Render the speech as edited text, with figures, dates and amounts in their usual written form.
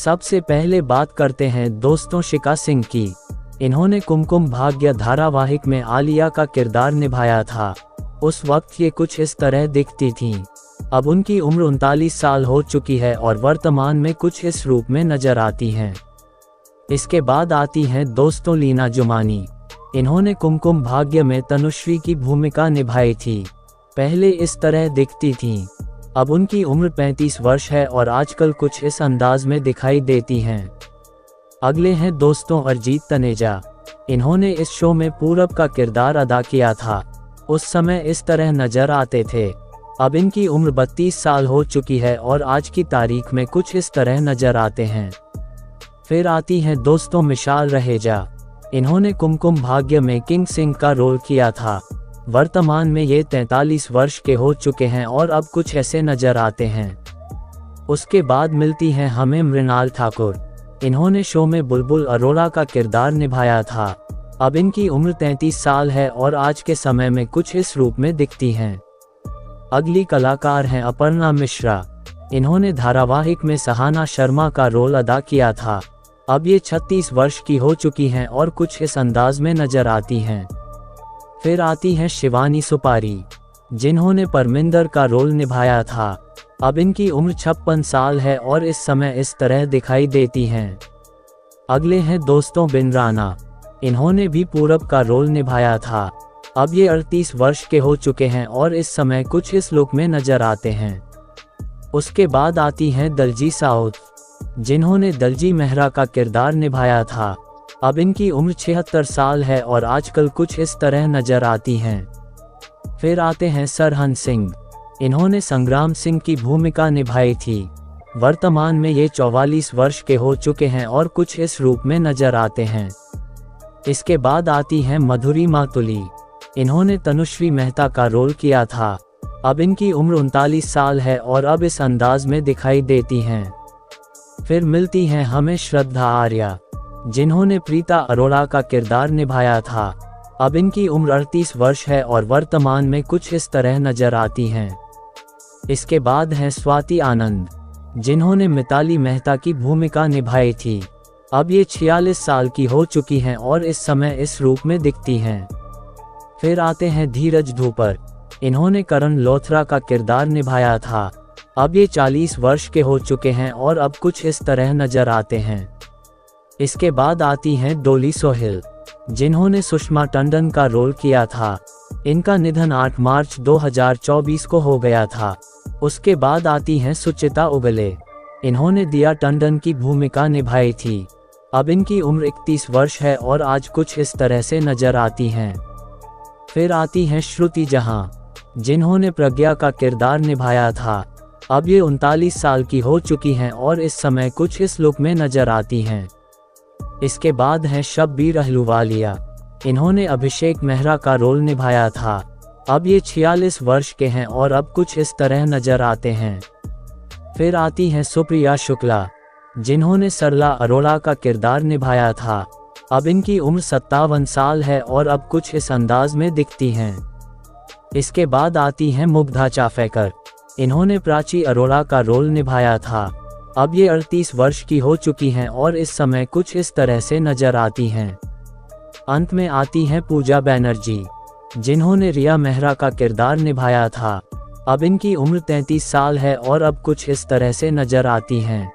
सबसे पहले बात करते हैं दोस्तों शिखा सिंह की। इन्होंने कुमकुम भाग्य धारावाहिक में आलिया का किरदार निभाया था। उस वक्त ये कुछ इस तरह दिखती थीं। अब उनकी उम्र 39 साल हो चुकी है और वर्तमान में कुछ इस रूप में नजर आती हैं। इसके बाद आती हैं दोस्तों लीना जुमानी। इन्होंने कुमकुम भाग्य में तनुश्री की भूमिका निभाई थी। पहले इस तरह दिखती थीं। अब उनकी उम्र 35 वर्ष है और आजकल कुछ इस अंदाज में दिखाई देती हैं। अगले हैं दोस्तों अरिजीत तनेजा। इन्होंने इस शो में पूरब का किरदार अदा किया था। उस समय इस तरह नजर आते थे। अब इनकी उम्र 32 साल हो चुकी है और आज की तारीख में कुछ इस तरह नजर आते हैं। फिर आती हैं दोस्तों मिशाल रहेजा। इन्होंने कुमकुम भाग्य में किंग सिंह का रोल किया था। वर्तमान में ये 43 वर्ष के हो चुके हैं और अब कुछ ऐसे नजर आते हैं। उसके बाद मिलती हैं हमें मृणाल ठाकुर। इन्होंने शो में बुलबुल अरोड़ा का किरदार निभाया था। अब इनकी उम्र 33 साल है और आज के समय में कुछ इस रूप में दिखती हैं। अगली कलाकार हैं अपर्णा मिश्रा। इन्होंने धारावाहिक में सहाना शर्मा का रोल अदा किया था। अब ये 36 वर्ष की हो चुकी हैं और कुछ इस अंदाज में नजर आती हैं। फिर आती हैं शिवानी सुपारी, जिन्होंने परमिंदर का रोल निभाया था। अब इनकी उम्र 56 साल है और इस समय इस तरह दिखाई देती हैं। अगले हैं दोस्तों बिन राणा। इन्होंने भी पूरब का रोल निभाया था। अब ये 38 वर्ष के हो चुके हैं और इस समय कुछ इस लुक में नजर आते हैं। उसके बाद आती हैं दलजी साउथ, जिन्होंने दलजी मेहरा का किरदार निभाया था। अब इनकी उम्र 76 साल है और आजकल कुछ इस तरह नजर आती हैं। फिर आते हैं सरहन सिंह। इन्होंने संग्राम सिंह की भूमिका निभाई थी। वर्तमान में ये 44 वर्ष के हो चुके हैं और कुछ इस रूप में नजर आते हैं। इसके बाद आती हैं मधुरी मातुली। इन्होंने तनुश्री मेहता का रोल किया था। अब इनकी उम्र 39 साल है और अब इस अंदाज में दिखाई देती हैं। फिर मिलती हैं हमें श्रद्धा आर्या, जिन्होंने प्रीता अरोड़ा का किरदार निभाया था। अब इनकी उम्र 38 वर्ष है और वर्तमान में कुछ इस तरह नजर आती हैं। इसके बाद है स्वाति आनंद, जिन्होंने मिताली मेहता की भूमिका निभाई थी। अब ये 46 साल की हो चुकी हैं और इस समय इस रूप में दिखती हैं। फिर आते हैं धीरज धूपर। इन्होंने करण लोथरा का किरदार निभाया था। अब ये 40 वर्ष के हो चुके हैं और अब कुछ इस तरह नजर आते हैं। इसके बाद आती हैं डोली सोहिल, जिन्होंने सुषमा टंडन का रोल किया था। इनका निधन 8 मार्च 2024 को हो गया था। उसके बाद आती हैं सुचिता उगले। इन्होंने दिया टंडन की भूमिका निभाई थी। अब इनकी उम्र 31 वर्ष है और आज कुछ इस तरह से नजर आती हैं। फिर आती हैं श्रुति जहां, जिन्होंने प्रज्ञा का किरदार निभाया था। अब ये 39 साल की हो चुकी हैं और इस समय कुछ इस लुक में नजर आती हैं। इसके बाद हैं शब्बीर अहलूवालिया। इन्होंने अभिषेक मेहरा का रोल निभाया था। अब ये 46 वर्ष के हैं और अब कुछ इस तरह नजर आते हैं। फिर आती हैं सुप्रिया शुक्ला, जिन्होंने सरला अरोड़ा का किरदार निभाया था। अब इनकी उम्र 57 साल है और अब कुछ इस अंदाज में दिखती हैं। इसके बाद आती हैं मुग्धा चाफेकर। इन्होंने प्राची अरोड़ा का रोल निभाया था। अब ये 38 वर्ष की हो चुकी हैं और इस समय कुछ इस तरह से नजर आती हैं। अंत में आती हैं पूजा बैनर्जी, जिन्होंने रिया मेहरा का किरदार निभाया था। अब इनकी उम्र 33 साल है और अब कुछ इस तरह से नजर आती हैं।